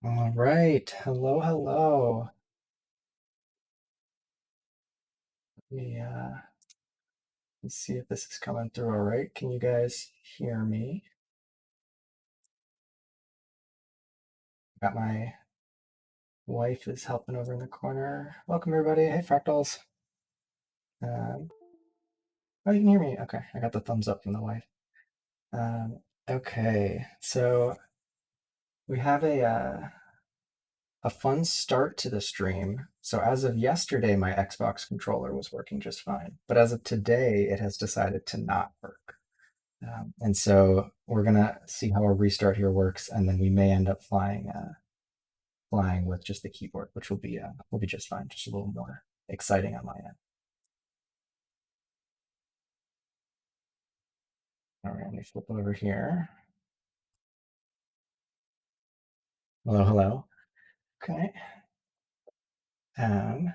All right. Hello, hello. Yeah. Let's see if this is coming through all right. Can you guys hear me? Got my wife is helping over in the corner. Welcome, everybody. Hey, Fractals. Um, oh, you can hear me. Okay. I got the thumbs up from the wife. Um, okay. So we have a fun start to the stream. So as of yesterday, my Xbox controller was working just fine. But as of today, it has decided to not work. And so we're gonna see how a restart here works, and then we may end up flying with just the keyboard, which will be just fine, just a little more exciting on my end. All right, let me flip over here. Hello, hello. Okay. Um,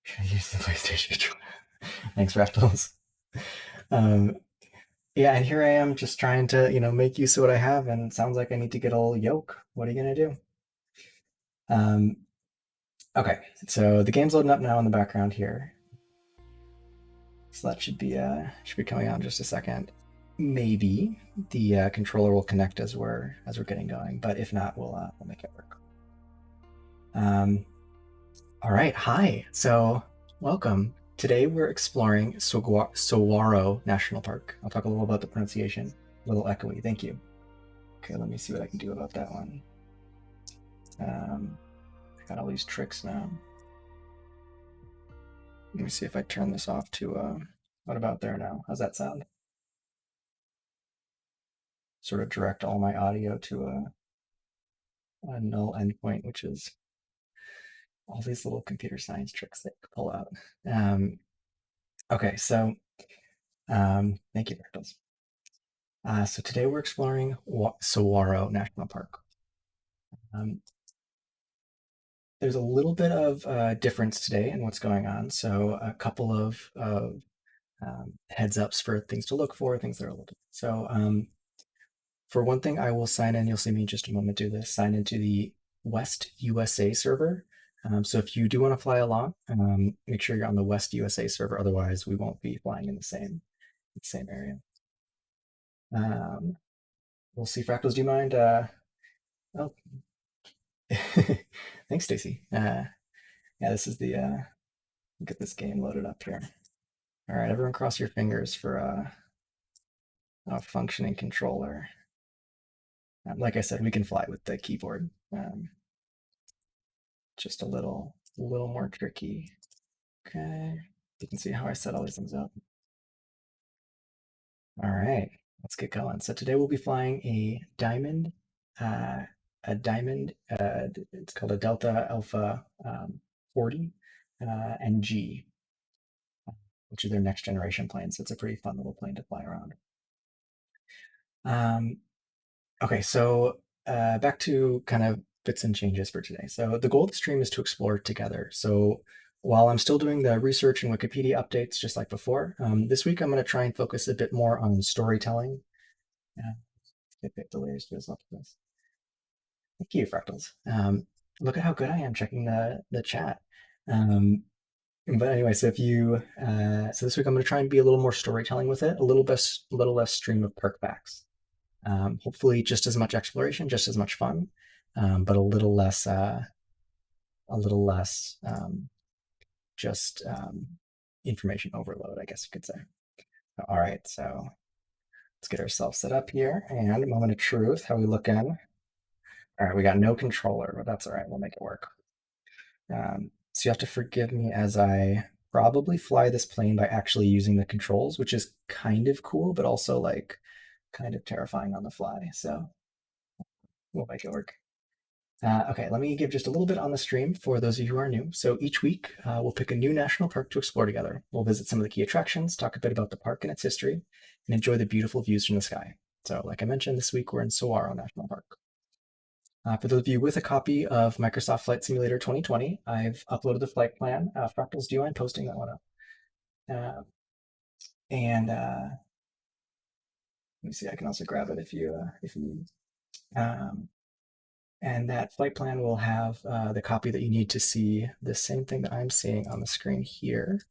should I use the PlayStation controller? Thanks, Raftles. Um, yeah, and here I am just trying to, make use of what I have, and it sounds like I need to get a little yoke. What are you gonna do? Um, okay, so the game's loading up now in the background here. So that should be coming out in just a second. Maybe the controller will connect as we're getting going, but if not, we'll make it work. Um, all right, hi. So welcome. Today we're exploring Saguaro National Park. I'll talk a little about the pronunciation. A little echoey. Thank you. Okay, let me see what I can do about that one. I got all these tricks now. Let me see if I turn this off to what about there now? How's that sound? Sort of direct all my audio to a null endpoint, which is all these little computer science tricks that you can pull out. Okay, so thank you, Bertels. So today we're exploring Saguaro National Park. Um, there's a little bit of difference today in what's going on. So a couple of heads ups for things to look for, things that are a little different. So for one thing, I will sign in. You'll see me in just a moment do this. Sign into the West USA server. So if you do want to fly along, make sure you're on the West USA server. Otherwise, we won't be flying in the same area. We'll see. Fractals, do you mind? Oh, thanks, Stacy. Yeah, this is the get this game loaded up here. All right, everyone, cross your fingers for a functioning controller. Like I said, we can fly with the keyboard. Just a little more tricky. Okay, you can see how I set all these things up. All right, let's get going. So today we'll be flying uh, a diamond. It's called a Delta Alpha 40 NG, which are their next generation planes. So it's a pretty fun little plane to fly around. Um, okay, so back to kind of bits and changes for today. So the goal of the stream is to explore together. So while I'm still doing the research and Wikipedia updates, just like before, this week I'm going to try and focus a bit more on storytelling. Yeah, I picked the latest news up for this. Thank you, Fractals. Look at how good I am checking the chat. Um, but anyway, so this week I'm going to try and be a little more storytelling with it, a little less stream of perk facts. Hopefully, just as much exploration, just as much fun, but a little less just information overload, I guess you could say. All right, so let's get ourselves set up here. And moment of truth, how we looking? All right, we got no controller, but that's all right. We'll make it work. So you have to forgive me as I probably fly this plane by actually using the controls, which is kind of cool, but also like kind of terrifying on the fly. So we'll make it work. Okay, let me give just a little bit on the stream for those of you who are new. So each week, we'll pick a new national park to explore together. We'll visit some of the key attractions, talk a bit about the park and its history, and enjoy the beautiful views from the sky. So, like I mentioned, this week we're in Saguaro National Park. For those of you with a copy of Microsoft Flight Simulator 2020, I've uploaded the flight plan. Fractals, do you mind posting that one up? And let me see, I can also grab it if you need. And that flight plan will have the copy that you need to see the same thing that I'm seeing on the screen here,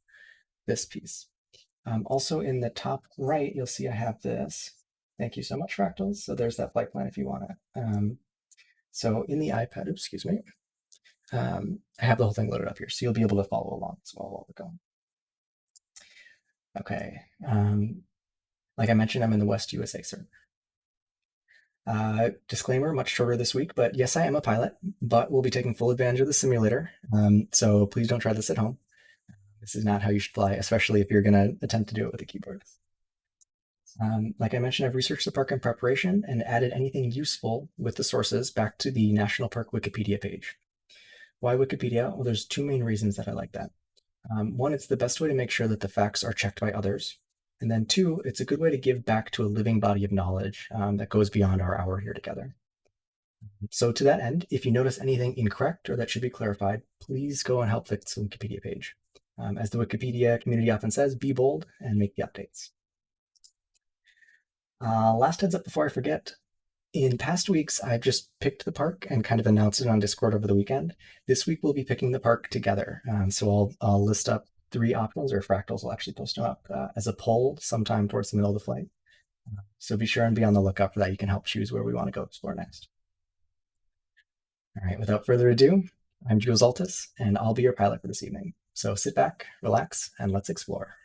this piece. Also in the top right, you'll see I have this. Thank you so much, Fractals. So there's that flight plan if you want it. So in the iPad, oops, excuse me, I have the whole thing loaded up here, so you'll be able to follow along as well while we're going. Okay. Like I mentioned, I'm in the West USA, sir. Disclaimer, much shorter this week, but yes, I am a pilot, but we'll be taking full advantage of the simulator. So please don't try this at home. This is not how you should fly, especially if you're going to attempt to do it with a keyboard. Like I mentioned, I've researched the park in preparation and added anything useful with the sources back to the National Park Wikipedia page. Why Wikipedia? Well, there's two main reasons that I like that. One, it's the best way to make sure that the facts are checked by others. And then two, it's a good way to give back to a living body of knowledge that goes beyond our hour here together. So to that end, if you notice anything incorrect or that should be clarified, please go and help fix the Wikipedia page. As the Wikipedia community often says, be bold and make the updates. Last heads up before I forget, in past weeks, I've just picked the park and kind of announced it on Discord over the weekend. This week, we'll be picking the park together. So I'll list up 3 options, or Fractals will actually post them up as a poll sometime towards the middle of the flight. So be sure and be on the lookout for that. You can help choose where we want to go explore next. All right, without further ado, I'm Jules Altus, and I'll be your pilot for this evening. So sit back, relax, and let's explore.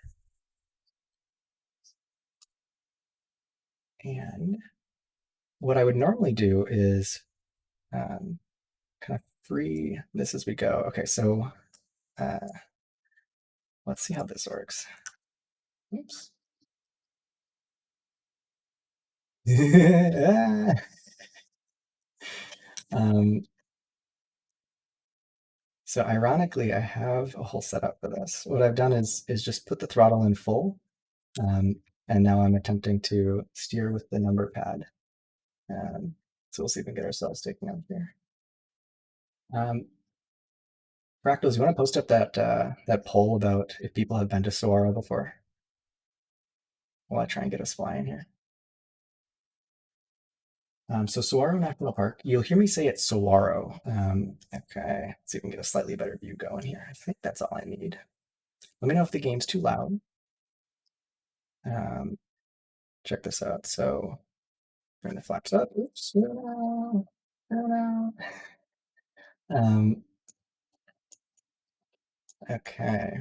And what I would normally do is kind of free this as we go. Okay, so let's see how this works. Oops. um, so ironically, I have a whole setup for this. What I've done is just put the throttle in full, and now I'm attempting to steer with the number pad. So we'll see if we can get ourselves taken out here. Fractals, you want to post up that poll about if people have been to Saguaro before? While I try and get us flying here. So Saguaro National Park, you'll hear me say it's Saguaro. Okay, let's see if we can get a slightly better view going here. I think that's all I need. Let me know if the game's too loud. Check this out. So bring the flaps up. Oops. No, no, no. Okay.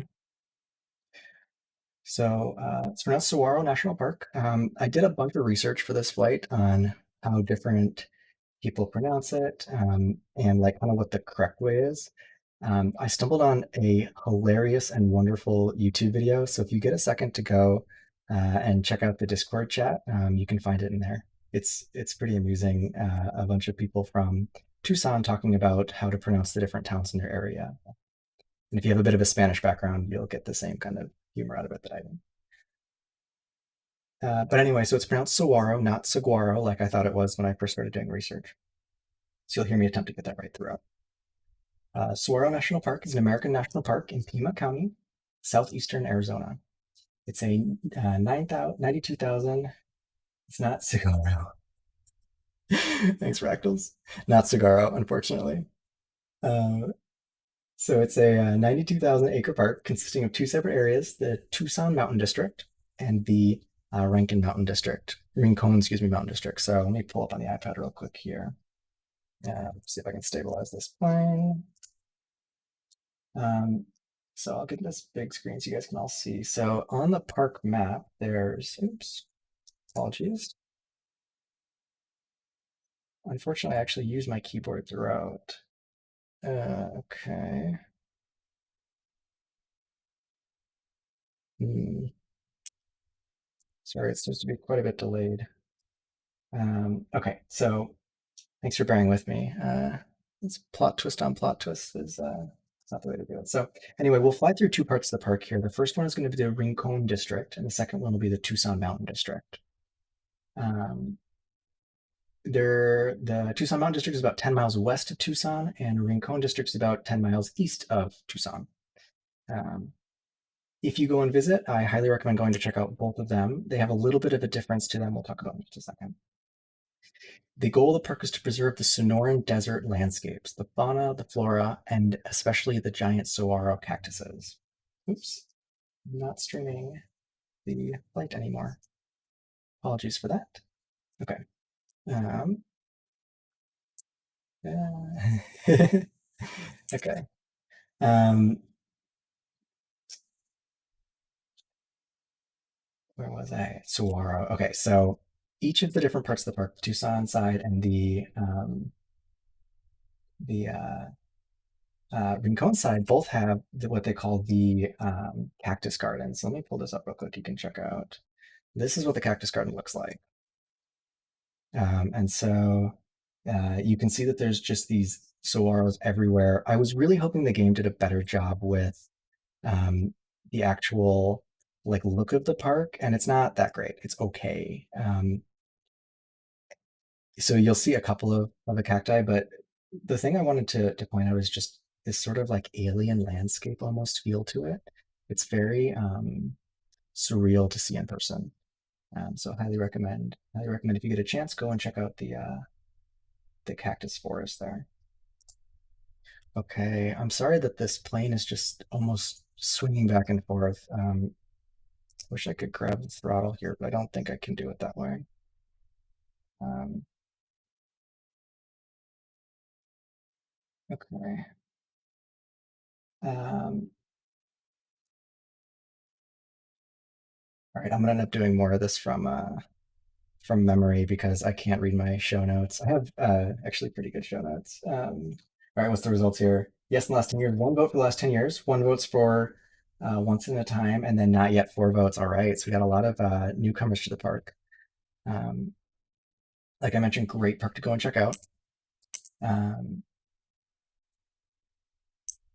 So it's pronounced Saguaro National Park. I did a bunch of research for this flight on how different people pronounce it and like kind of what the correct way is. I stumbled on a hilarious and wonderful YouTube video. So if you get a second to go and check out the Discord chat, you can find it in there. It's pretty amusing. A bunch of people from Tucson talking about how to pronounce the different towns in their area. And if you have a bit of a Spanish background, you'll get the same kind of humor out of it that I did. But anyway, so it's pronounced Saguaro, not Saguaro, like I thought it was when I first started doing research. So you'll hear me attempt to get that right throughout. Saguaro National Park is an American national park in Pima County, southeastern Arizona. It's a 92,000. It's not Saguaro. Thanks, Fractals. Not Saguaro, unfortunately. So it's a 92,000 acre park consisting of 2 separate areas, the Tucson Mountain District and the Rincon Mountain District. Rincon, excuse me, Mountain District. So let me pull up on the iPad real quick here. See if I can stabilize this plane. So I'll get this big screen so you guys can all see. So on the park map, there's, oops, apologies. Unfortunately, I actually use my keyboard throughout. Okay. Sorry, it seems to be quite a bit delayed. Okay, so thanks for bearing with me. This plot twist on plot twist is it's not the way to do it. So anyway, we'll fly through 2 parts of the park here. The first one is going to be the Rincon District, and the second one will be the Tucson Mountain District. The Tucson Mountain District is about 10 miles west of Tucson, and Rincon District is about 10 miles east of Tucson. If you go and visit, I highly recommend going to check out both of them. They have a little bit of a difference to them. We'll talk about in just a second. The goal of the park is to preserve the Sonoran Desert landscapes, the fauna, the flora, and especially the giant saguaro cactuses. Oops, I'm not streaming the flight anymore. Apologies for that. Okay. Um, okay. Um, where was I? Saguaro. Okay, so each of the different parts of the park, the Tucson side and the Rincon side, both have what they call the cactus gardens. So let me pull this up real quick. You can check out. This is what the cactus garden looks like. And so you can see that there's just these saguaros everywhere. I was really hoping the game did a better job with um, the actual like look of the park, and it's not that great. It's okay. So you'll see a couple of the cacti, but the thing I wanted to point out is just this sort of like alien landscape almost feel to it. It's very surreal to see in person. So highly recommend. Highly recommend if you get a chance, go and check out the cactus forest there. Okay, I'm sorry that this plane is just almost swinging back and forth. Wish I could grab the throttle here, but I don't think I can do it that way. Um, okay. Um, all right, I'm gonna end up doing more of this from memory because I can't read my show notes. I have actually pretty good show notes. All right, what's the results here? Yes, in the last 10 years, one vote for the last 10 years, one vote's for once in a time, and then not yet four votes. All right, so we got a lot of newcomers to the park. Um, like I mentioned, great park to go and check out. Um,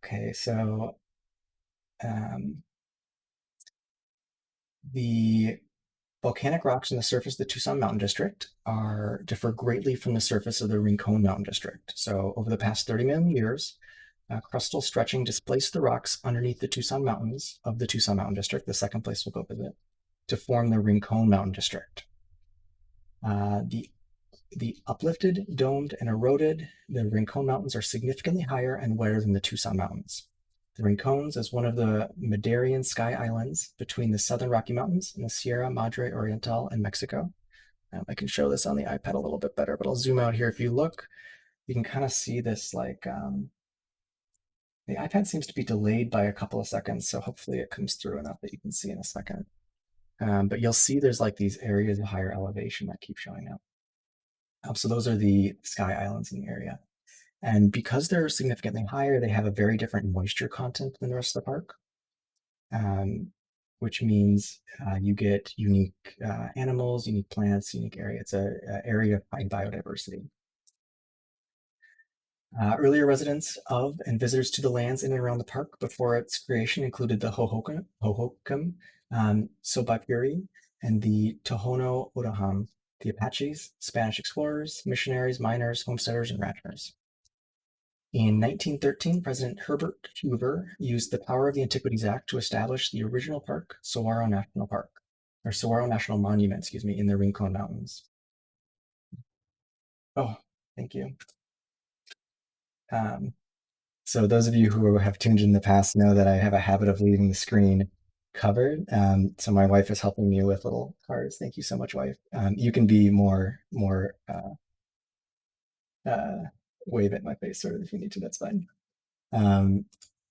okay, so um, the volcanic rocks on the surface of the Tucson Mountain District are differ greatly from the surface of the Rincon Mountain District. So over the past 30 million years, crustal stretching displaced the rocks underneath the Tucson Mountains of the Tucson Mountain District, the second place we'll go visit, to form the Rincon Mountain District. The uplifted, domed, and eroded, the Rincon Mountains are significantly higher and wetter than the Tucson Mountains. The Rincones is one of the Madrean sky islands between the southern Rocky Mountains and the Sierra Madre Oriental in Mexico. I can show this on the iPad a little bit better, but I'll zoom out here. If you look, you can kind of see this like the iPad seems to be delayed by a couple of seconds, so hopefully it comes through enough that you can see in a second. But you'll see there's like these areas of higher elevation that keep showing up. So those are the sky islands in the area. And because they're significantly higher, they have a very different moisture content than the rest of the park, um, which means you get unique animals, unique plants, unique area. It's a area of high biodiversity. Earlier residents of and visitors to the lands in and around the park before its creation included the Hohokam, Sobipuri, and the Tohono O'odham, the Apaches, Spanish explorers, missionaries, miners, homesteaders, and ranchers. In 1913, President Herbert Hoover used the power of the Antiquities Act to establish the original park, Saguaro National Park, or Saguaro National Monument, excuse me, in the Rincon Mountains. Oh, thank you. Um, so those of you who have tuned in the past know that I have a habit of leaving the screen covered. So my wife is helping me with little cards. Thank you so much, wife. You can be more uh, wave at my face sort of if you need to. That's fine.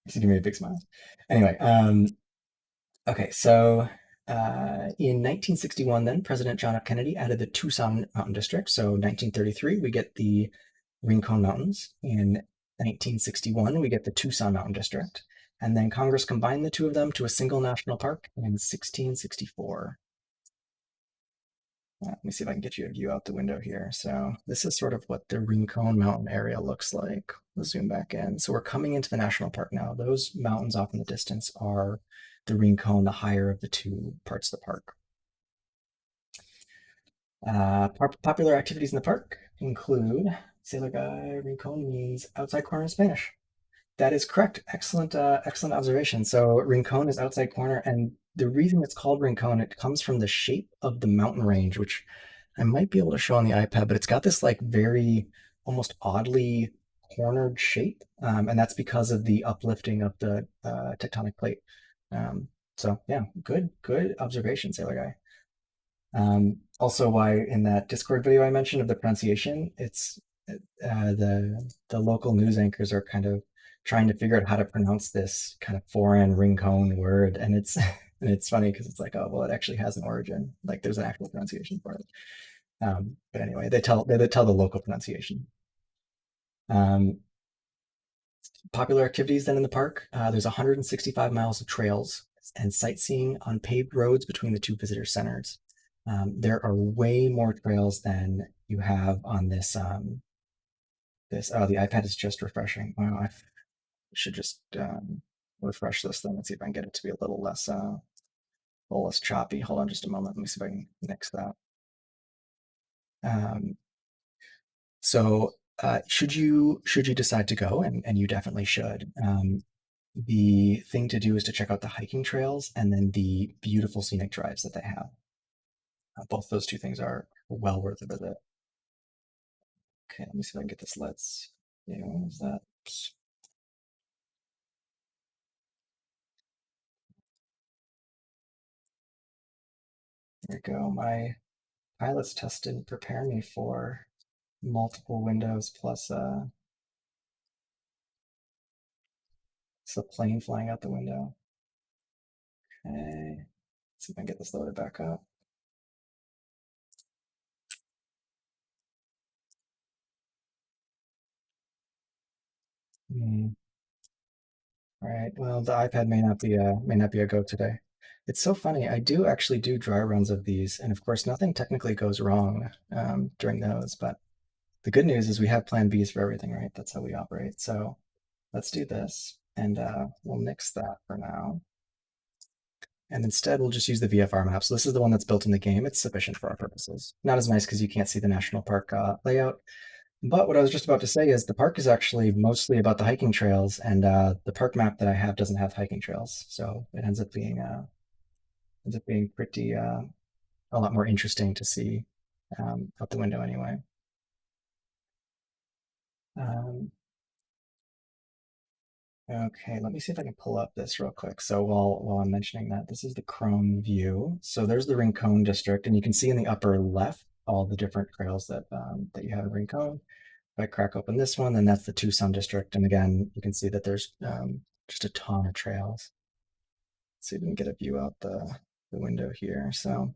She gave me a big smile. Anyway, okay, so in 1961, then President John F. Kennedy added the Tucson Mountain District. So 1933, we get the Rincon Mountains. In 1961, we get the Tucson Mountain District. And then Congress combined the two of them to a single national park in 1664. Let me see if I can get you a view out the window here. So this is sort of what the Rincon Mountain area looks like. Let's zoom back in. So we're coming into the national park now. Those mountains off in the distance are the Rincon, the higher of the two parts of the park. Popular activities in the park include Sailor Guy Rincon means outside corner in Spanish. That is correct. Excellent, excellent observation. So Rincon is outside corner, and the reason it's called Rincon, it comes from the shape of the mountain range, which I might be able to show on the iPad, but it's got this like very almost oddly cornered shape, and that's because of the uplifting of the tectonic plate. So yeah, good observation, Sailor Guy. Also, why in that Discord video I mentioned of the pronunciation, it's the local news anchors are kind of trying to figure out how to pronounce this kind of foreign ringtone word, and it's and it's funny because it's like, oh well, it actually has an origin. Like there's an actual pronunciation for it. But anyway, they tell the local pronunciation. Um, Popular activities then in the park. There's 165 miles of trails and sightseeing on paved roads between the two visitor centers. There are way more trails than you have on this. This the iPad is just refreshing. Wow, I should just refresh this thing and see if I can get it to be a little less choppy. Hold on just a moment. Let me see if I can nix that. Um, so should you decide to go, and you definitely should. The thing to do is to check out the hiking trails and then the beautiful scenic drives that they have. Both those two things are well worth a visit. Okay, let me see if I can get this. Let's. Yeah, what was that? There we go. My pilot's test didn't prepare me for multiple windows plus it's a plane flying out the window. Okay, let's see if I can get this loaded back up. Hmm. All right. Well, the iPad may not be a go today. It's so funny. I do actually do dry runs of these, and of course, nothing technically goes wrong during those. But the good news is we have Plan Bs for everything, right? That's how we operate. So let's do this, and we'll nix that for now. And instead, we'll just use the VFR map. So this is the one that's built in the game. It's sufficient for our purposes. Not as nice because you can't see the national park layout. But what I was just about to say is the park is actually mostly about the hiking trails, and the park map that I have doesn't have hiking trails, so it ends up being pretty a lot more interesting to see out the window anyway. Um, okay, let me see if I can pull up this real quick. So while I'm mentioning that, this is the Chrome view. So there's the Rincon district, and you can see in the upper left all the different trails that you have in Rincon. If I crack open this one, then that's the Tucson district. And again, you can see that there's just a ton of trails. Let's see if we can get a view out the window here. So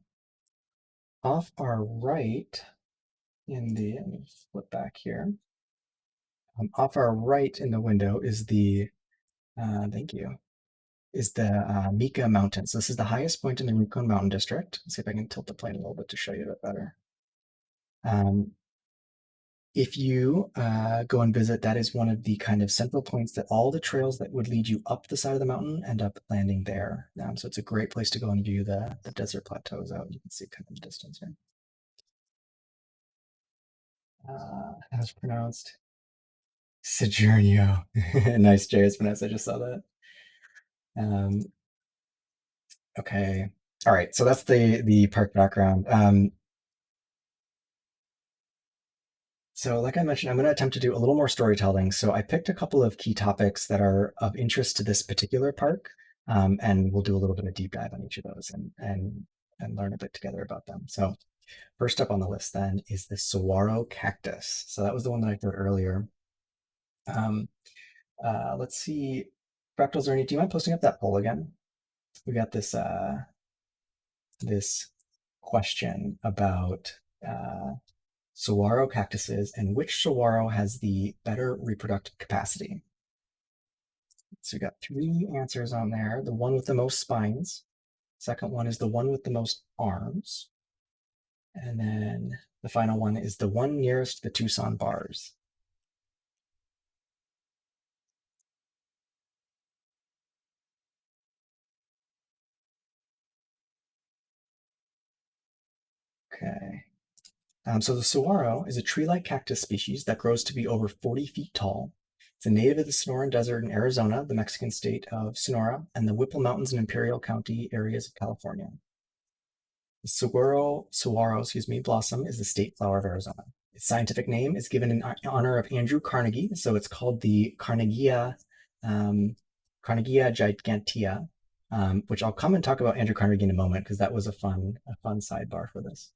off our right let me flip back here. Off our right in the window is thank you, is the Mica Mountains. This is the highest point in the Rincon Mountain District. Let's see if I can tilt the plane a little bit to show you a bit better. Um, If you go and visit, that is one of the kind of central points that all the trails that would lead you up the side of the mountain end up landing there. So it's a great place to go and view the desert plateaus out. You can see kind of the distance here. As pronounced Sojournio. Nice, J.S. Vanessa. I just saw that. Um, okay. All right. So that's the park background. So, like I mentioned, I'm going to attempt to do a little more storytelling. So, I picked a couple of key topics that are of interest to this particular park, and we'll do a little bit of deep dive on each of those and learn a bit together about them. So, first up on the list then is the saguaro cactus. So that was the one that I heard earlier. Um, let's see, Fractals Ernie, do you mind posting up that poll again? We got this question about saguaro cactuses and which saguaro has the better reproductive capacity. So we got three answers on there. The one with the most spines. Second one is the one with the most arms. And then the final one is the one nearest the Tucson bars. Okay. So the saguaro is a tree-like cactus species that grows to be over 40 feet tall. It's a native of the Sonoran Desert in Arizona, the Mexican state of Sonora, and the Whipple Mountains in Imperial County areas of California. The saguaro, blossom is the state flower of Arizona. Its scientific name is given in honor of Andrew Carnegie, so it's called the um, Carnegia gigantea, which I'll come and talk about Andrew Carnegie in a moment because that was a fun sidebar for this.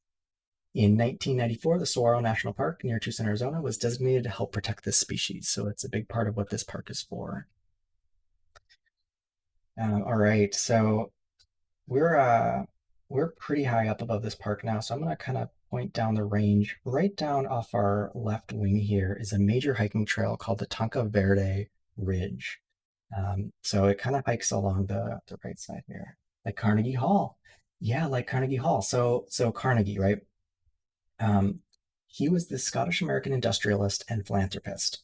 In 1994, the Saguaro National Park near Tucson, Arizona, was designated to help protect this species, so it's a big part of what this park is for. All right, so we're uh, we're pretty high up above this park now, so I'm gonna kind of point down the range. Right down off our left wing here is a major hiking trail called the Tonka Verde Ridge. So it kind of hikes along the right side here, like Carnegie Hall. Yeah, like Carnegie Hall. So Carnegie, right? Um, he was the Scottish American industrialist and philanthropist.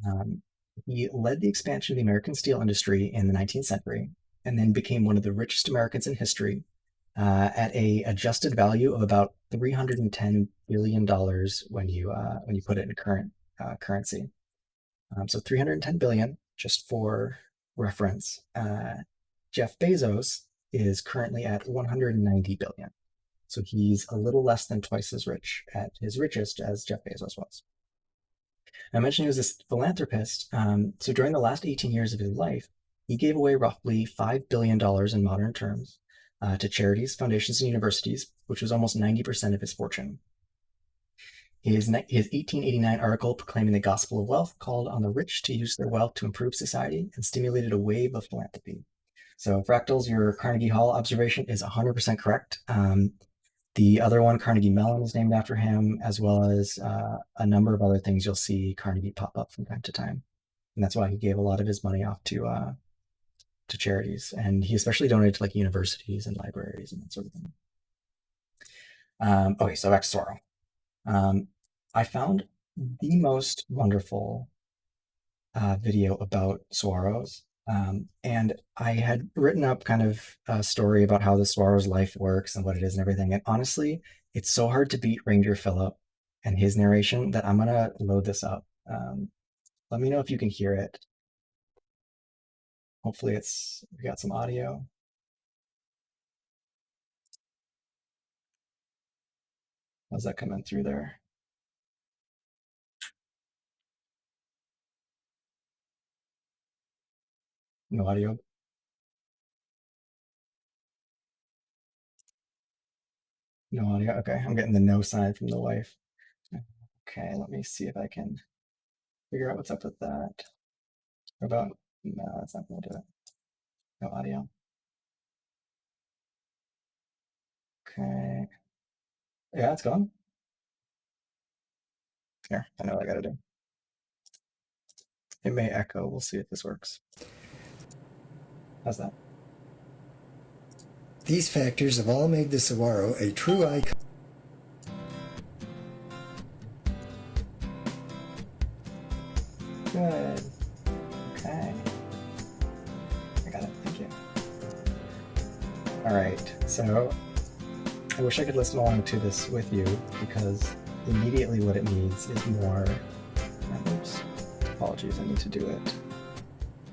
Um, he led the expansion of the American steel industry in the 19th century and then became one of the richest Americans in history at a adjusted value of about $310 billion when you put it in current currency. So 310 billion, just for reference. Jeff Bezos is currently at 190 billion. So he's a little less than twice as rich at his richest as Jeff Bezos was. I mentioned he was this philanthropist. So during the last 18 years of his life, he gave away roughly $5 billion in modern terms to charities, foundations, and universities, which was almost 90% of his fortune. His 1889 article proclaiming the gospel of wealth called on the rich to use their wealth to improve society and stimulated a wave of philanthropy. So, Fractals, your Carnegie Hall observation is 100% correct. The other one, Carnegie Mellon, is named after him, as well as a number of other things you'll see Carnegie pop up from time to time. And that's why he gave a lot of his money off to charities. And he especially donated to like universities and libraries and that sort of thing. Okay, so back to Saguaro. I found the most wonderful video about saguaros. And I had written up kind of a story about how the saguaro's life works and what it is and everything. And honestly, it's so hard to beat Ranger Phillip and his narration that I'm gonna load this up. Let me know if you can hear it. Hopefully we got some audio. How's that coming through there? No audio. No audio. Okay, I'm getting the no sign from the wife. Okay, let me see if I can figure out what's up with that. What about, no, that's not gonna do it. No audio. Okay. Yeah, it's gone. Here, I know what I gotta do. It may echo. We'll see if this works. How's that? These factors have all made the saguaro a true icon. Good. Okay. I got it. Thank you. All right. So I wish I could listen along to this with you because immediately what it needs is more numbers. Apologies. I need to do it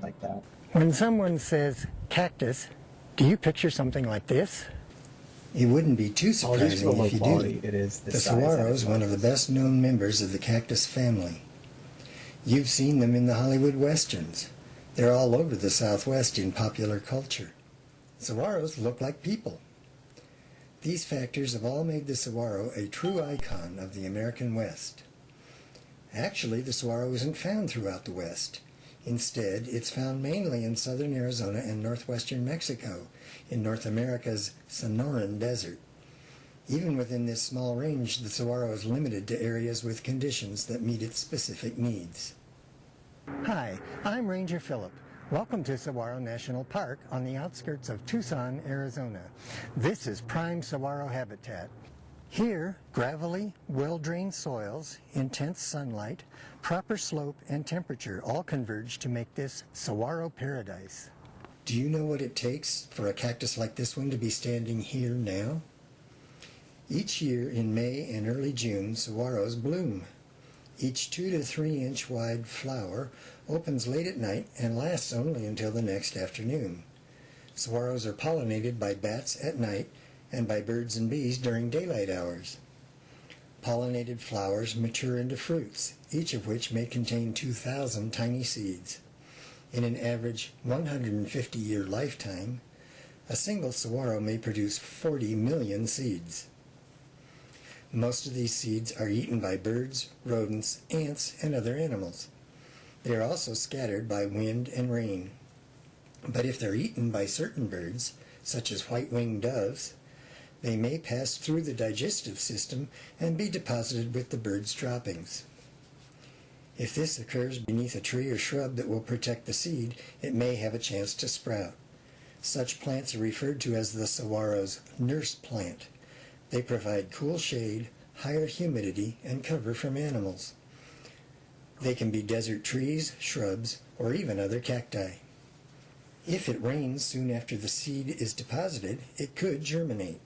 like that. When someone says cactus, do you picture something like this? It wouldn't be too surprising if you quality. do. It is the saguaro is one of the best known members of the cactus family. You've seen them in the Hollywood westerns. They're all over the Southwest in popular culture. Saguaros look like people. These factors have all made the saguaro a true icon of the American West. Actually, the saguaro isn't found throughout the West. Instead, it's found mainly in southern Arizona and northwestern Mexico, in North America's Sonoran Desert. Even within this small range, the saguaro is limited to areas with conditions that meet its specific needs. Hi, I'm Ranger Phillip. Welcome to Saguaro National Park on the outskirts of Tucson, Arizona. This is prime saguaro habitat. Here, gravelly, well-drained soils, intense sunlight, proper slope and temperature all converge to make this saguaro paradise. Do you know what it takes for a cactus like this one to be standing here now? Each year in May and early June, saguaros bloom. Each 2 to 3 inch wide flower opens late at night and lasts only until the next afternoon. Saguaros are pollinated by bats at night and by birds and bees during daylight hours. Pollinated flowers mature into fruits, each of which may contain 2,000 tiny seeds. In an average 150-year lifetime, a single saguaro may produce 40 million seeds. Most of these seeds are eaten by birds, rodents, ants, and other animals. They are also scattered by wind and rain. But if they're eaten by certain birds, such as white-winged doves, they may pass through the digestive system and be deposited with the bird's droppings. If this occurs beneath a tree or shrub that will protect the seed, it may have a chance to sprout. Such plants are referred to as the saguaro's nurse plant. They provide cool shade, higher humidity, and cover from animals. They can be desert trees, shrubs, or even other cacti. If it rains soon after the seed is deposited, it could germinate,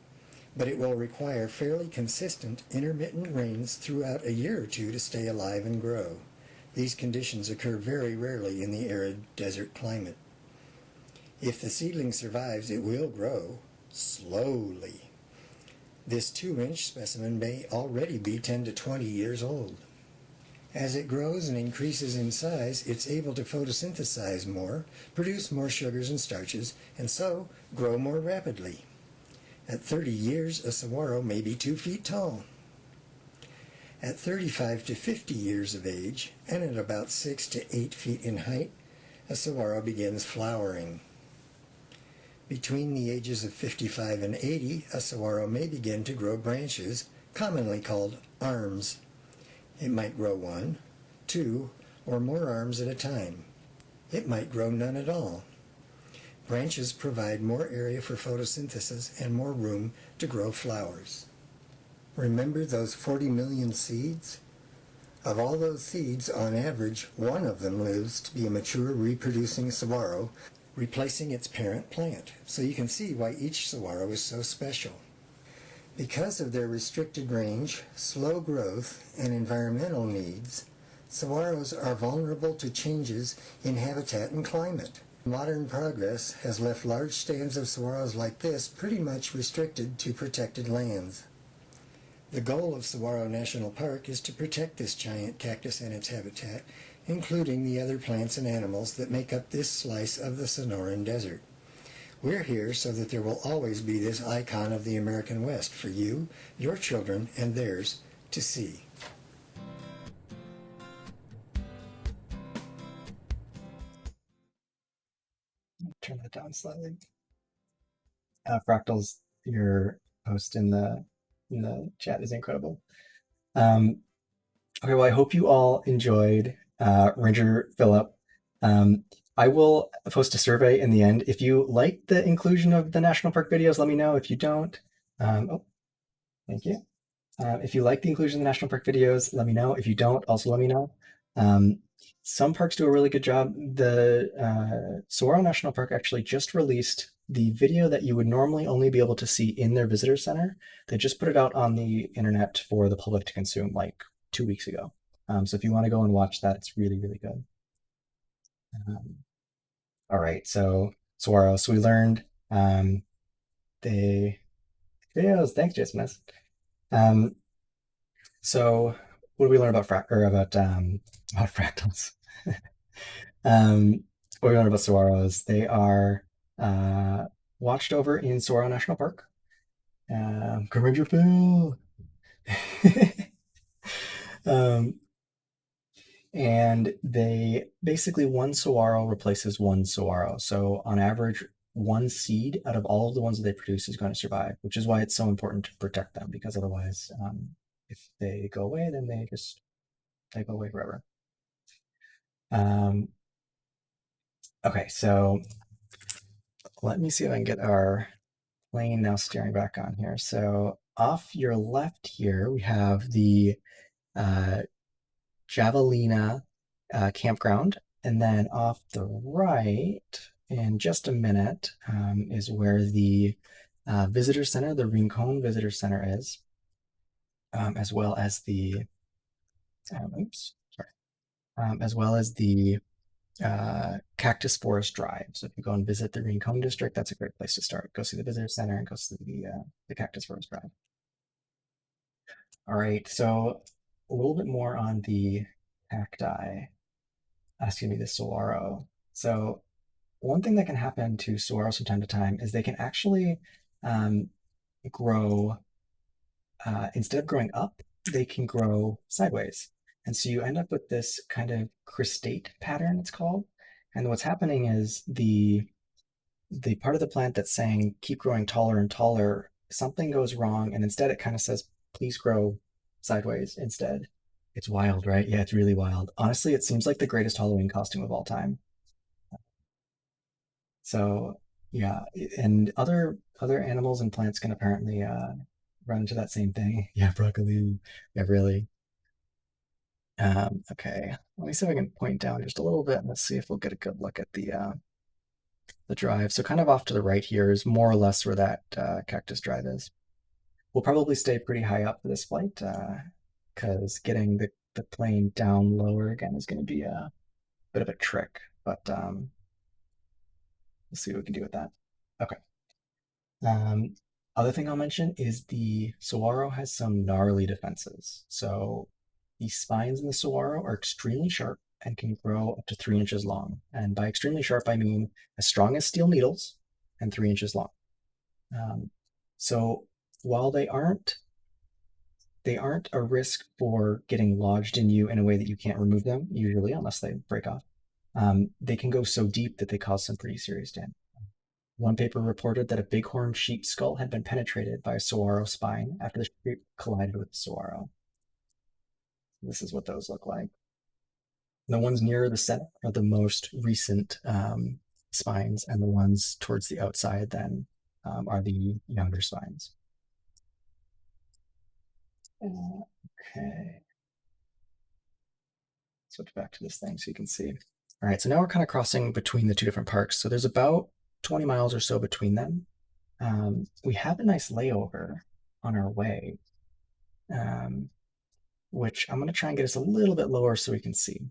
but it will require fairly consistent intermittent rains throughout a year or two to stay alive and grow. These conditions occur very rarely in the arid desert climate. If the seedling survives, it will grow slowly. This 2-inch specimen may already be 10 to 20 years old. As it grows and increases in size, it's able to photosynthesize more, produce more sugars and starches, and so grow more rapidly. At 30 years, a saguaro may be 2 feet tall. At 35 to 50 years of age, and at about 6 to 8 feet in height, a saguaro begins flowering. Between the ages of 55 and 80, a saguaro may begin to grow branches, commonly called arms. It might grow 1, 2, or more arms at a time. It might grow none at all. Branches provide more area for photosynthesis and more room to grow flowers. Remember those 40 million seeds? Of all those seeds, on average, one of them lives to be a mature reproducing saguaro, replacing its parent plant. So you can see why each saguaro is so special. Because of their restricted range, slow growth, and environmental needs, saguaros are vulnerable to changes in habitat and climate. Modern progress has left large stands of saguaros like this pretty much restricted to protected lands. The goal of Saguaro National Park is to protect this giant cactus and its habitat, including the other plants and animals that make up this slice of the Sonoran Desert. We're here so that there will always be this icon of the American West for you, your children, and theirs to see. Turn that down slightly. Fractals, your post in the chat is incredible. Okay, well, I hope you all enjoyed Ranger Phillip. I will post a survey in the end. If you like the inclusion of the national park videos, let me know. If you don't, oh, thank you. If you like the inclusion of the national park videos, let me know. If you don't, also let me know. Some parks do a really good job. The Saguaro National Park actually just released the video that you would normally only be able to see in their visitor center. They just put it out on the internet for the public to consume like 2 weeks ago. So if you want to go and watch that, it's really, really good. All right, so Saguaro. So we learned the videos. Thanks, Jason. So what do we learn about fractals? What we learned about saguaros? They are watched over in Saguaro National Park. Come Ranger Phil. And they basically one saguaro replaces one saguaro. So on average, one seed out of all of the ones that they produce is going to survive, which is why it's so important to protect them, because otherwise, if they go away, then they go away forever. Okay, so let me see if I can get our plane now steering back on here. So off your left here, we have the Javelina campground. And then off the right, in just a minute, is where the visitor center, the Rincon Visitor Center is, as well as the, as well as the Cactus Forest Drive. So if you go and visit the Rincon District, that's a great place to start. Go see the visitor center and go see the Cactus Forest Drive. All right, so a little bit more on the cacti, excuse me, the saguaro. So one thing that can happen to saguaros from time to time is they can actually um, grow, instead of growing up, they can grow sideways. And so you end up with this kind of cristate pattern, it's called. And what's happening is the part of the plant that's saying keep growing taller and taller, something goes wrong, and instead it kind of says please grow sideways instead. It's wild, right? Yeah, it's really wild. Honestly, it seems like the greatest Halloween costume of all time. So yeah, and other animals and plants can apparently run into that same thing. Yeah, broccoli. Yeah, really. Okay, let me see if I can point down just a little bit and let's see if we'll get a good look at the drive. So kind of off to the right here is more or less where that cactus drive is. We'll probably stay pretty high up for this flight because getting the plane down lower again is going to be a bit of a trick. But we'll see what we can do with that. Okay. Um, Other thing I'll mention is the saguaro has some gnarly defenses. So the spines in the saguaro are extremely sharp and can grow up to 3 inches long. And by extremely sharp, I mean as strong as steel needles and 3 inches long. Um, so while they aren't a risk for getting lodged in you in a way that you can't remove them, usually, unless they break off. They can go so deep that they cause some pretty serious damage. One paper reported that a bighorn sheep skull had been penetrated by a saguaro spine after the sheep collided with the saguaro. This is what those look like. The ones nearer the center are the most recent spines, and the ones towards the outside then are the younger spines. Okay, switch back to this thing so you can see. All right, so now we're kind of crossing between the two different parks. So there's about 20 miles or so between them. We have a nice layover on our way, um, which I'm going to try and get us a little bit lower so we can see.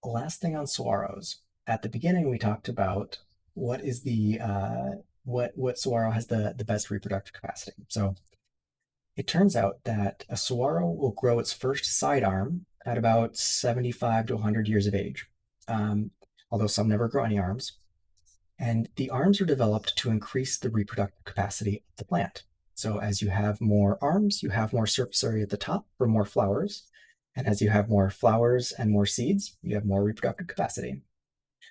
Last thing on saguaros. At the beginning, we talked about what is the what saguaro has the best reproductive capacity. So it turns out that a saguaro will grow its first sidearm at about 75 to 100 years of age, although some never grow any arms. And the arms are developed to increase the reproductive capacity of the plant. So as you have more arms, you have more surface area at the top for more flowers. And as you have more flowers and more seeds, you have more reproductive capacity.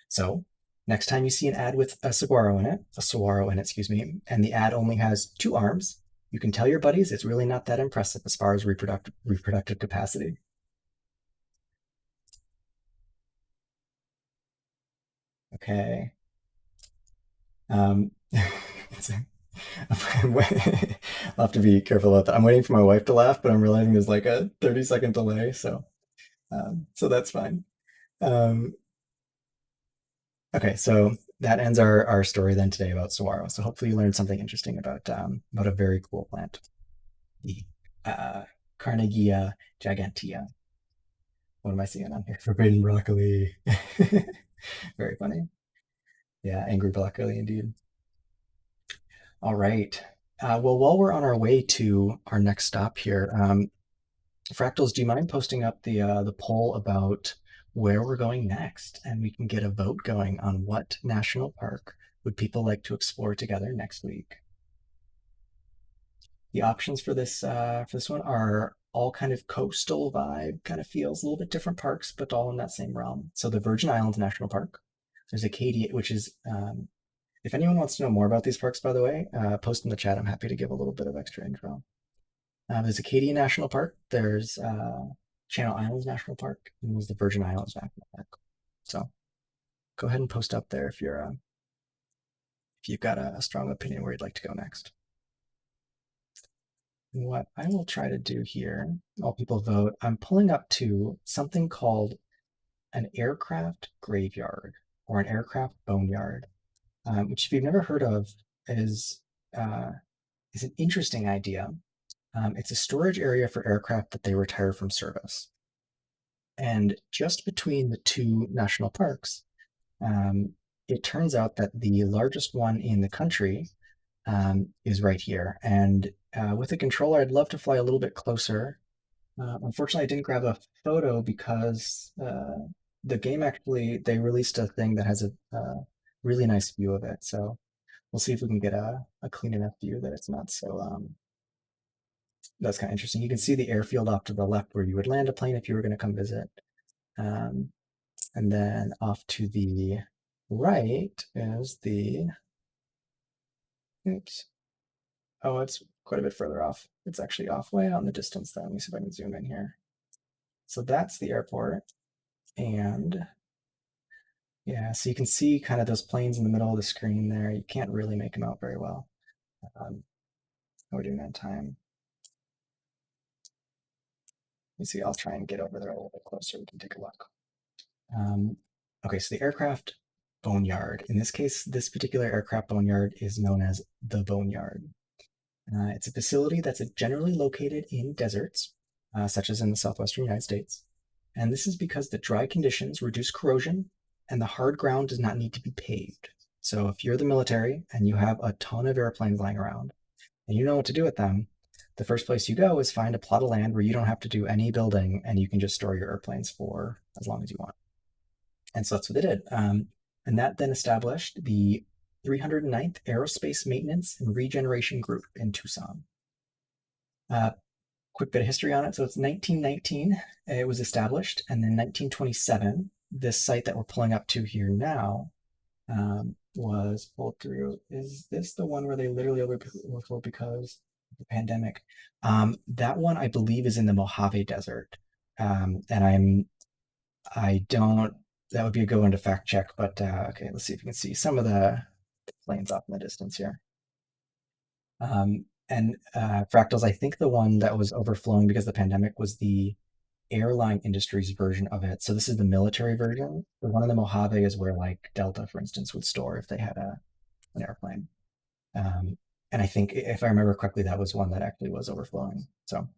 So next time you see an ad with a saguaro in it, excuse me, and the ad only has 2 arms, you can tell your buddies it's really not that impressive as far as reproductive capacity. Okay. I'll have to be careful about that. I'm waiting for my wife to laugh, but I'm realizing there's like a 30-second delay, so that's fine. Um, okay, so that ends our story then today about saguaro. So hopefully you learned something interesting about a very cool plant, the Carnegie gigantea. What am I seeing on here? Forbidden broccoli. Very funny. Yeah, angry broccoli indeed. All right. Well, while we're on our way to our next stop here, Fractals, do you mind posting up the poll about where we're going next, and we can get a vote going on what national park would people like to explore together next week? The options for this one are all kind of coastal vibe, kind of feels a little bit different parks, but all in that same realm. So the Virgin Islands National Park. There's Acadia, which is if anyone wants to know more about these parks, by the way, post in the chat. I'm happy to give a little bit of extra intro. There's Acadia National Park. There's Channel Islands National Park, and there's the Virgin Islands National Park. So go ahead and post up there if you've got a strong opinion where you'd like to go next. And what I will try to do here, while people vote, I'm pulling up to something called an aircraft graveyard or an aircraft boneyard, which if you've never heard of uh, is an interesting idea. It's a storage area for aircraft that they retire from service. And just between the two national parks, um, it turns out that the largest one in the country is right here. And with a controller, I'd love to fly a little bit closer. Unfortunately, I didn't grab a photo because the game actually, they released a thing that has a really nice view of it. So we'll see if we can get a clean enough view that it's not so, that's kind of interesting. You can see the airfield off to the left where you would land a plane if you were going to come visit. Um, and then off to the right is the, oops, oh, it's quite a bit further off. It's actually off way out in the distance though. Let me see if I can zoom in here. So that's the airport. And yeah, so you can see kind of those planes in the middle of the screen there. You can't really make them out very well. How are we doing on time? Let me see, I'll try and get over there a little bit closer. We can take a look. Um, okay, so the aircraft boneyard. In this case, this particular aircraft boneyard is known as the boneyard. It's a facility that's generally located in deserts, such as in the southwestern United States. And this is because the dry conditions reduce corrosion and the hard ground does not need to be paved. So if you're the military and you have a ton of airplanes lying around and you know what to do with them, the first place you go is find a plot of land where you don't have to do any building and you can just store your airplanes for as long as you want. And so that's what they did. And that then established the 309th Aerospace Maintenance and Regeneration Group in Tucson. Quick bit of history on it. So it's 1919, it was established, and then 1927, this site that we're pulling up to here now was pulled through. Is this the one where they literally overflowed because of the pandemic? That one I believe is in the Mojave Desert, and I don't. That would be a good one to fact check. But okay, let's see if we can see some of the planes off in the distance here. And Fractals, I think the one that was overflowing because of the pandemic was the airline industry's version of it. So this is the military version. The one in the Mojave is where like Delta, for instance, would store if they had an airplane. Um, and I think if I remember correctly, that was one that actually was overflowing. So,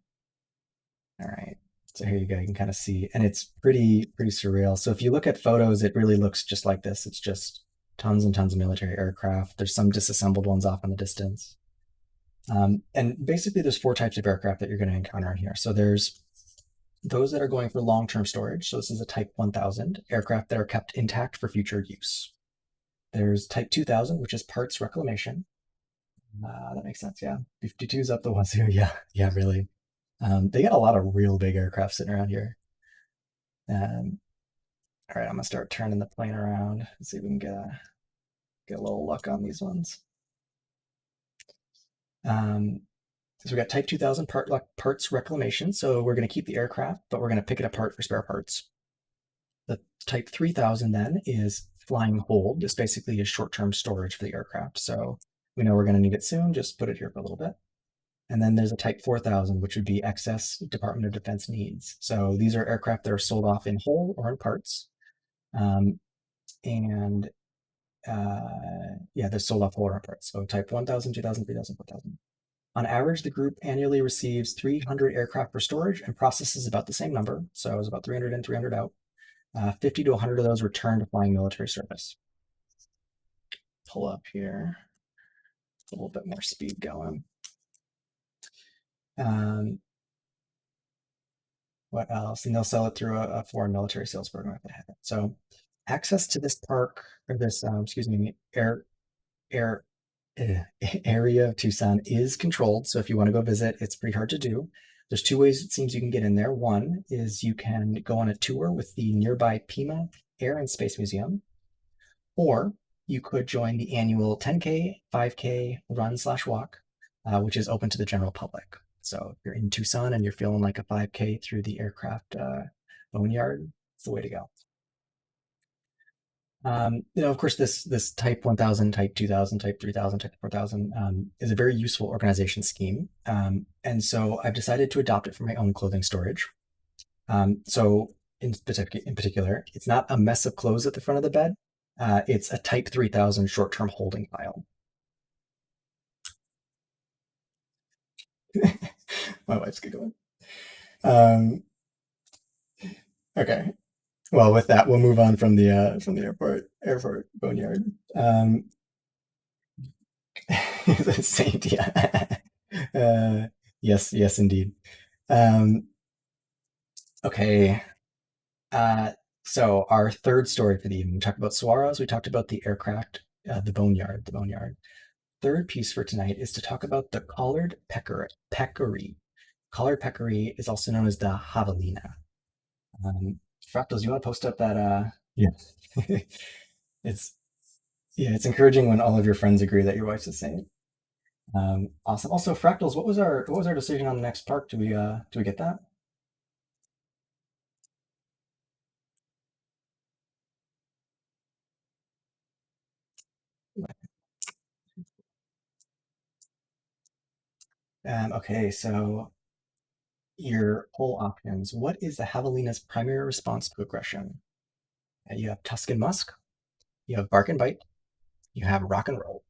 all right. So here you go. You can kind of see, and it's pretty surreal. So if you look at photos, it really looks just like this. It's just tons and tons of military aircraft. There's some disassembled ones off in the distance. And basically, there's four types of aircraft that you're going to encounter in here. So there's those that are going for long-term storage. So this is a Type 1000 aircraft that are kept intact for future use. There's Type 2000, which is parts reclamation. That makes sense. Yeah, 52 is up the wazoo. Yeah, really. They got a lot of real big aircraft sitting around here. All right, I'm gonna start turning the plane around. Let's see if we can get a little luck on these ones. So we got Type 2000 parts reclamation. So we're going to keep the aircraft, but we're going to pick it apart for spare parts. The Type 3000 then is flying hold. It's basically a short-term storage for the aircraft. So we know we're going to need it soon. Just put it here for a little bit. And then there's a Type 4000, which would be excess Department of Defense needs. So these are aircraft that are sold off in whole or in parts. And yeah, they're sold off whole or in parts. So Type 1000, 2000, 3000, 4000. On average, the group annually receives 300 aircraft for storage and processes about the same number. So it's about 300 in, 300 out. 50 to 100 of those return to flying military service. Pull up here. A little bit more speed going. What else? And they'll sell it through a foreign military sales program if they have it. So access to this park, or this, excuse me, air area of Tucson is controlled. So if you want to go visit, it's pretty hard to do. There's two ways it seems you can get in there. One is you can go on a tour with the nearby Pima Air and Space Museum, or you could join the annual 10K, 5K run/walk, which is open to the general public. So if you're in Tucson and you're feeling like a 5K through the aircraft boneyard, it's the way to go. Of course, this Type 1000, Type 2000, Type 3000, Type 4000 is a very useful organization scheme. And so I've decided to adopt it for my own clothing storage. So in particular, it's not a mess of clothes at the front of the bed. It's a Type 3000 short-term holding pile. My wife's giggling. Okay. Well, with that, we'll move on from the airport boneyard. The saint, yeah. Yes, yes, indeed. Um, okay. Uh, so our third story for the evening. We talked about saguaros. We talked about the aircraft, the boneyard, the boneyard. Third piece for tonight is to talk about the collared peccary. Collared peccary is also known as the javelina. Fractals, you want to post up that? Yeah. It's yeah, it's encouraging when all of your friends agree that your wife's the same. Awesome. Also, Fractals, what was our decision on the next park? Do we get that? Okay, so your poll options. What is the javelina's primary response to aggression? You have Tuscan Musk, you have Bark and Bite, you have Rock and Roll.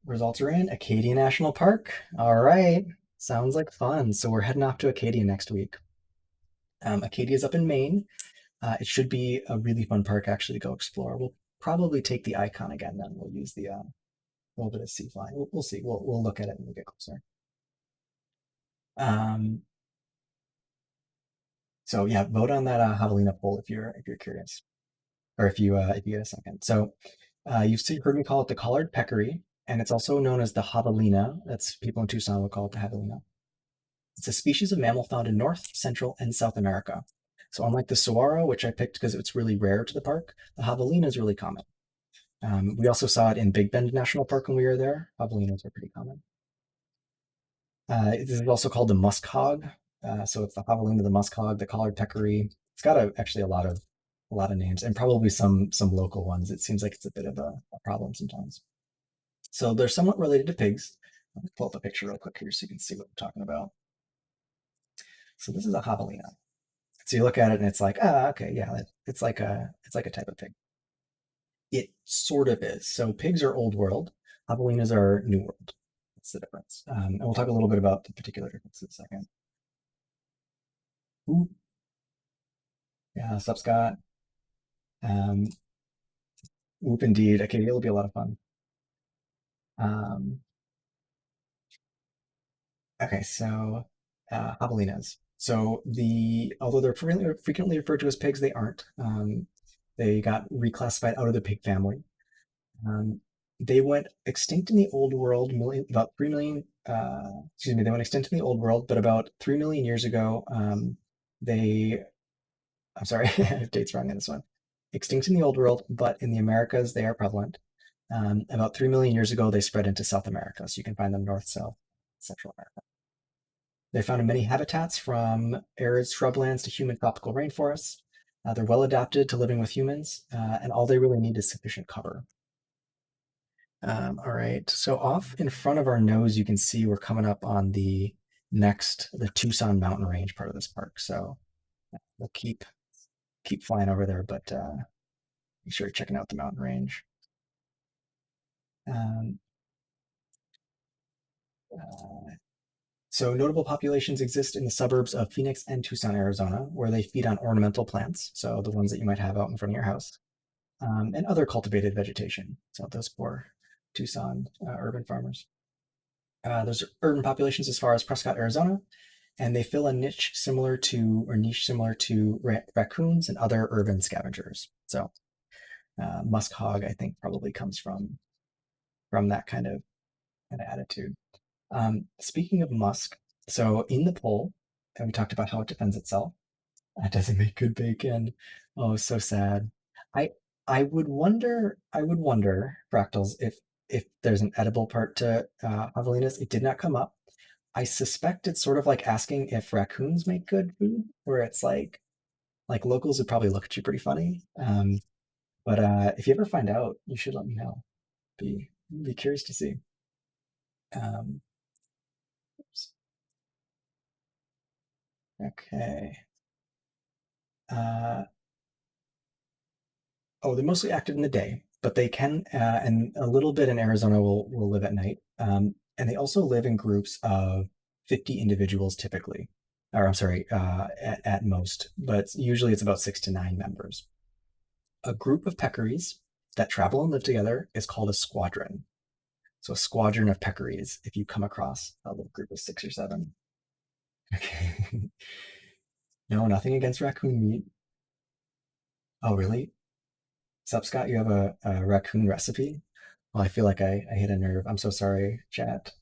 Results are in Acadia National Park. All right, sounds like fun. So we're heading off to Acadia next week. Acadia's up in Maine. It should be a really fun park actually to go explore. We'll probably take the icon again. Then we'll use the little bit of sea flying. We'll see. We'll look at it when we get closer. Um, so yeah, vote on that javelina poll if you're curious, or if you get a second. So you've heard me call it the collared peccary, and it's also known as the javelina. That's people in Tucson will call it the javelina. It's a species of mammal found in North, Central, and South America. So unlike the saguaro, which I picked because it's really rare to the park, the javelina is really common. We also saw it in Big Bend National Park when we were there. Javelinas are pretty common. This is also called the musk hog. So it's the javelina, the musk hog, the collared peccary. It's got actually a lot of names and probably some local ones. It seems like it's a bit of a problem sometimes. So they're somewhat related to pigs. Let me pull up a picture real quick here so you can see what I'm talking about. So this is a javelina. So you look at it and it's like, okay, yeah, it's like a type of pig. It sort of is. So pigs are old world, javelinas are new world. That's the difference. And we'll talk a little bit about the particular difference in a second. Ooh, yeah, sup, Scott? Um, Whoop indeed. Okay, it'll be a lot of fun. Um, okay, so javelinas. So although they're frequently referred to as pigs, they aren't. They got reclassified out of the pig family. Um, they went extinct in the old world about 3 million. Excuse me, they went extinct in the old world, but about 3 million years ago, they. I'm sorry, date's wrong in this one. Extinct in the old world, but in the Americas they are prevalent. About 3 million years ago, they spread into South America, so you can find them North, South, Central America. They're found in many habitats from arid shrublands to humid tropical rainforests. They're well adapted to living with humans, and all they really need is sufficient cover. All right, so off in front of our nose, you can see we're coming up on the Tucson mountain range part of this park. So we'll keep flying over there, but make sure you're checking out the mountain range. Um, uh, so notable populations exist in the suburbs of Phoenix and Tucson, Arizona, where they feed on ornamental plants, so the ones that you might have out in front of your house, and other cultivated vegetation. So those poor Tucson urban farmers. There's urban populations as far as Prescott, Arizona, and they fill a niche similar to raccoons and other urban scavengers. So musk hog, I think, probably comes from that kind of attitude. Speaking of musk, so in the poll, and we talked about how it defends itself. That doesn't make good bacon. Oh, so sad. I I would wonder, Fractals, if there's an edible part to javelinas. It did not come up. I suspect it's sort of like asking if raccoons make good food, where it's like locals would probably look at you pretty funny. But if you ever find out, you should let me know. Be curious to see. Um, okay. Uh, oh, they're mostly active in the day, but they can, and a little bit in Arizona will live at night. And they also live in groups of 50 individuals typically. or I'm sorry, at most, but usually it's about 6 to 9 members. A group of peccaries that travel and live together is called a squadron. So a squadron of peccaries, if you come across a little group of 6 or 7. Okay. No, nothing against raccoon meat. Oh, really? Sup, Scott? You have a raccoon recipe? Well, I feel like I hit a nerve. I'm so sorry, chat.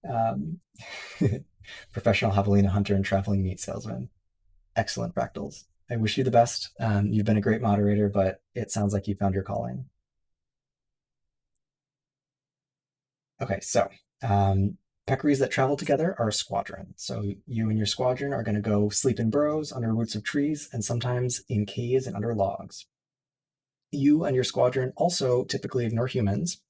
Um, Professional javelina hunter and traveling meat salesman. Excellent, Fractals. I wish you the best. You've been a great moderator, but it sounds like you found your calling. Okay, so peccaries that travel together are a squadron. So you and your squadron are going to go sleep in burrows, under roots of trees, and sometimes in caves and under logs. You and your squadron also typically ignore humans.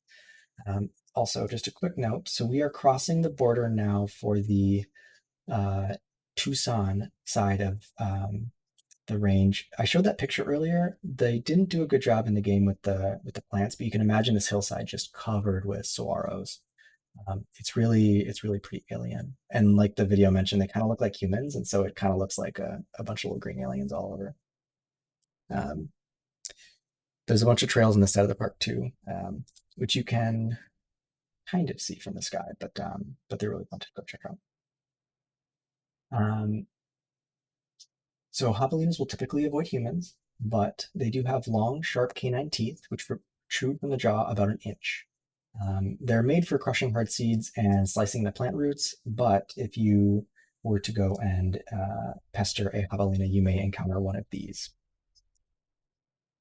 Also, just a quick note, so we are crossing the border now for the uh, Tucson side of the range. I showed that picture earlier. They didn't do a good job in the game with the plants, but you can imagine this hillside just covered with saguaros. It's really pretty alien. And like the video mentioned, they kind of look like humans, and so it kind of looks like a bunch of little green aliens all over. Um, there's a bunch of trails in the side of the park too, which you can kind of see from the sky, but they're really fun to go check out. Um, so javelinas will typically avoid humans, but they do have long, sharp canine teeth, which protrude from the jaw about an inch. They're made for crushing hard seeds and slicing the plant roots, but if you were to go and pester a javelina, you may encounter one of these.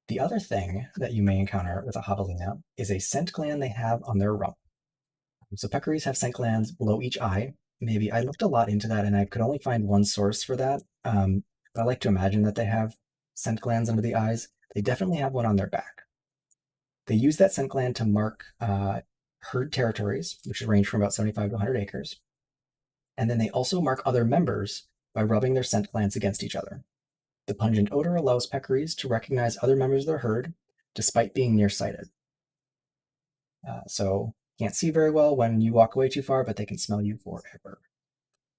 The other thing that you may encounter with a javelina is a scent gland they have on their rump. So peccaries have scent glands below each eye. Maybe I looked a lot into that and I could only find one source for that. But I like to imagine that they have scent glands under the eyes. They definitely have one on their back. They use that scent gland to mark herd territories, which range from about 75 to 100 acres. And then they also mark other members by rubbing their scent glands against each other. The pungent odor allows peccaries to recognize other members of their herd despite being nearsighted. So can't see very well when you walk away too far, but they can smell you forever.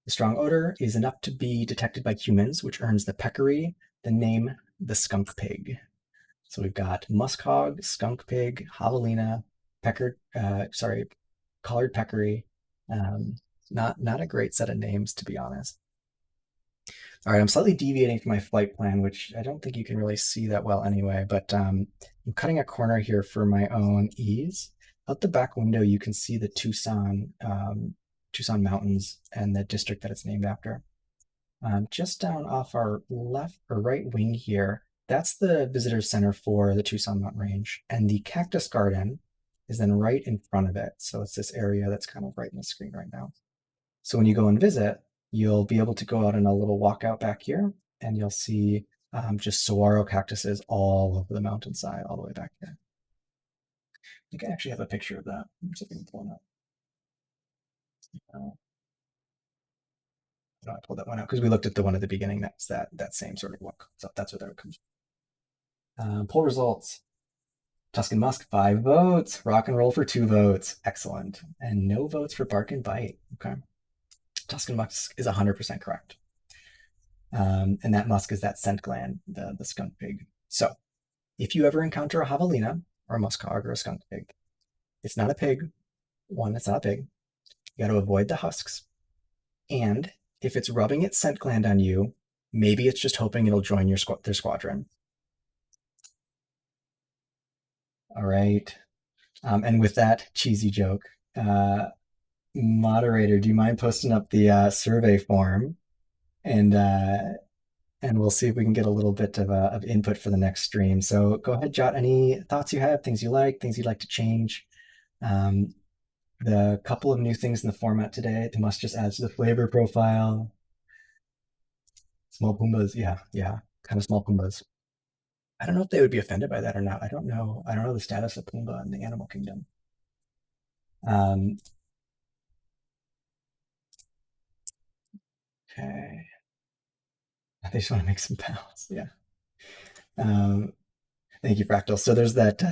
The strong odor is enough to be detected by humans, which earns the peccary the name the skunk pig. So we've got muskhog, skunk pig, javelina, collared peccary. Not a great set of names, to be honest. All right, I'm slightly deviating from my flight plan, which I don't think you can really see that well anyway, but I'm cutting a corner here for my own ease. Out the back window, you can see the Tucson Mountains and the district that it's named after. Just down off our left or right wing here, that's the visitor center for the Tucson Mountain Range, and the Cactus Garden is then right in front of it. So it's this area that's kind of right in the screen right now. So when you go and visit, you'll be able to go out on a little walkout back here, and you'll see just saguaro cactuses all over the mountainside, all the way back here. I think I actually have a picture of that. I'm just going to pull it up. I pulled that one out because we looked at the one at the beginning. That's that same sort of look. So that's what that comes. Poll results. Tuscan Musk, 5 votes. Rock and Roll for 2 votes. Excellent. And no votes for Bark and Bite. Okay. Tuscan Musk is 100% correct. And that musk is that scent gland, the skunk pig. So if you ever encounter a javelina or a muskhog or a skunk pig, it's not a pig. One, it's not a pig. You got to avoid the husks. And if it's rubbing its scent gland on you, maybe it's just hoping it'll join their squadron. All right. And with that cheesy joke, moderator, do you mind posting up the survey form, and we'll see if we can get a little bit of input for the next stream. So go ahead, jot any thoughts you have, things you like, things you'd like to change. The couple of new things in the format today, the must just adds to the flavor profile. Small Pumbas, yeah, kind of small Pumbas. I don't know if they would be offended by that or not. I don't know the status of Pumbaa in the animal kingdom. Okay. They just want to make some pals. Yeah. Thank you, Fractal. So there's that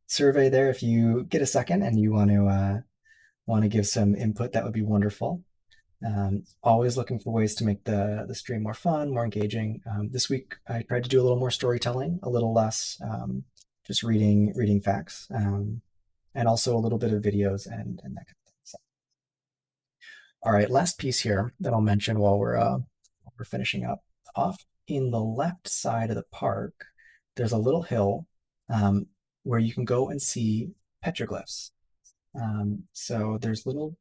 survey there. If you get a second and you want to give some input, that would be wonderful. Always looking for ways to make the stream more fun, more engaging. This week I tried to do a little more storytelling, a little less just reading facts, and also a little bit of videos and that kind of thing. So, all right, last piece here that I'll mention while we're finishing up. Off in the left side of the park, there's a little hill um, where you can go and see petroglyphs. So there's little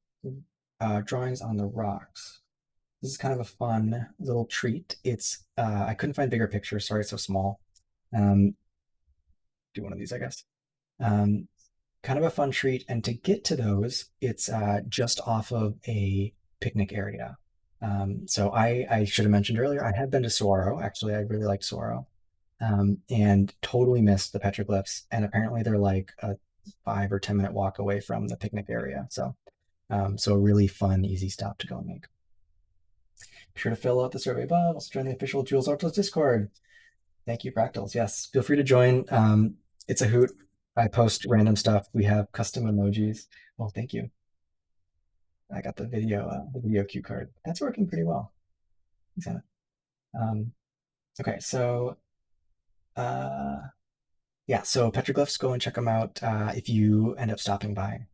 drawings on the rocks. This is kind of a fun little treat. It's I couldn't find bigger pictures. Sorry, it's so small. Um, do one of these, I guess. Um, Kind of a fun treat. And to get to those, it's just off of a picnic area. So I should have mentioned earlier, I have been to Saguaro. Actually, I really like Saguaro, and totally missed the petroglyphs. And apparently, they're like a 5 or 10 minute walk away from the picnic area. So a really fun, easy stop to go and make. Be sure to fill out the survey above. Also join the official Jules Ortles Discord. Thank you, Fractals. Yes, feel free to join. It's a hoot. I post random stuff. We have custom emojis. Well, thank you. I got the video cue card. That's working pretty well. Thanks, Anna. Okay, so yeah, so petroglyphs, go and check them out if you end up stopping by.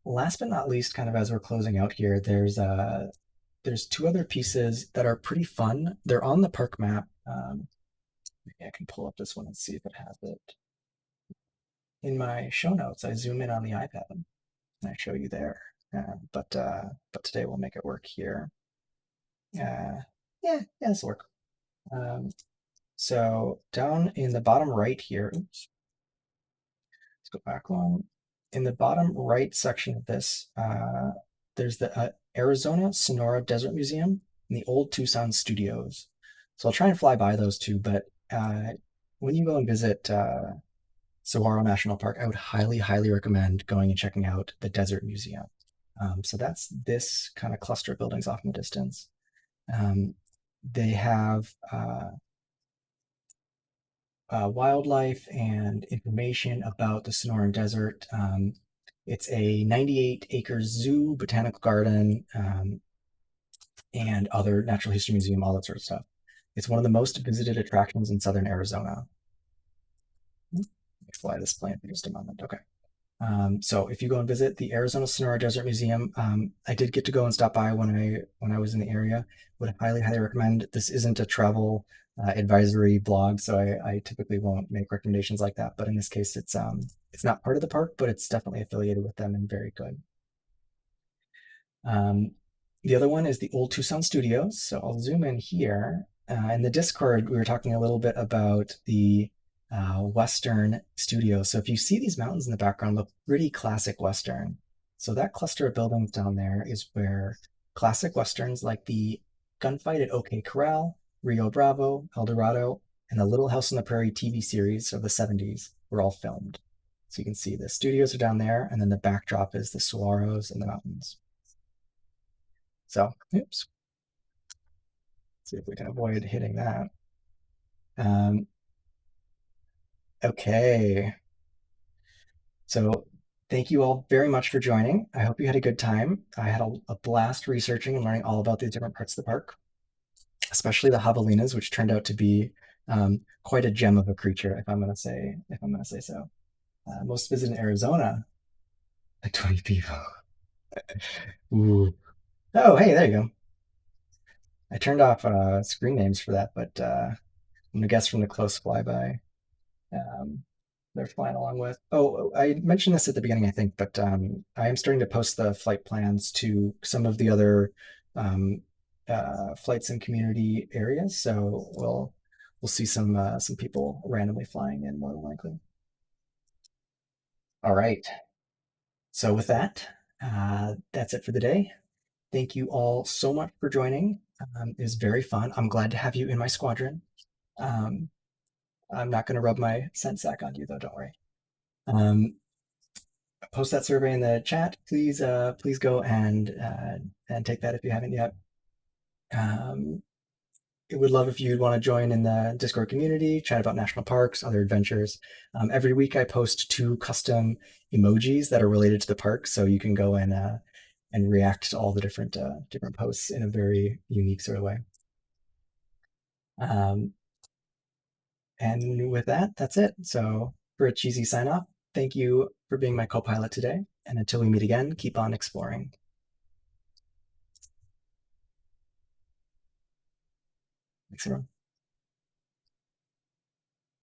Last but not least, kind of as we're closing out here, there's two other pieces that are pretty fun. They're on the park map. Maybe I can pull up this one and see if it has it. In my show notes, I zoom in on the iPad and I show you there. But today we'll make it work here. Yeah, this will work. So down in the bottom right here, oops, let's go back one. In the bottom right section of this, there's the Arizona Sonora Desert Museum and the Old Tucson Studios. So I'll try and fly by those two, but when you go and visit Saguaro National Park, I would highly, highly recommend going and checking out the Desert Museum. So that's this kind of cluster of buildings off in the distance. They have wildlife and information about the Sonoran Desert. It's a 98-acre zoo, botanical garden, and other natural history museum, all that sort of stuff. It's one of the most visited attractions in southern Arizona. Let me fly this plane for just a moment. Okay. So if you go and visit the Arizona Sonora Desert Museum, I did get to go and stop by when I was in the area. Would highly, highly recommend. This isn't a travel advisory blog, so I typically won't make recommendations like that. But in this case, it's not part of the park, but it's definitely affiliated with them and very good. The other one is the Old Tucson Studios. So I'll zoom in here. In the Discord, we were talking a little bit about the Western studio. So if you see these mountains in the background, look pretty classic Western. So that cluster of buildings down there is where classic Westerns like the Gunfight at OK Corral, Rio Bravo, El Dorado, and the Little House on the Prairie TV series of the 70s were all filmed. So you can see the studios are down there, and then the backdrop is the saguaros and the mountains. So, oops. Let's see if we can avoid hitting that. Okay. So thank you all very much for joining. I hope you had a good time. I had a blast researching and learning all about these different parts of the park, especially the javelinas, which turned out to be quite a gem of a creature, if I'm gonna say so. Most visited in Arizona, like 20 people. Ooh. Oh, hey, there you go. I turned off screen names for that, but I'm gonna guess from the close flyby. They're flying along with. Oh, I mentioned this at the beginning, I think, but I am starting to post the flight plans to some of the other flights in community areas. So we'll see some people randomly flying in more than likely. All right. So with that, that's it for the day. Thank you all so much for joining. It was very fun. I'm glad to have you in my squadron. I'm not going to rub my scent sack on you, though. Don't worry. Post that survey in the chat. Please go and take that if you haven't yet. I would love if you'd want to join in the Discord community, chat about national parks, other adventures. Every week I post 2 custom emojis that are related to the park, so you can go and and react to all the different different posts in a very unique sort of way. Um, and with that, that's it. So for a cheesy sign off, thank you for being my co-pilot today. And until we meet again, keep on exploring. Thanks, everyone.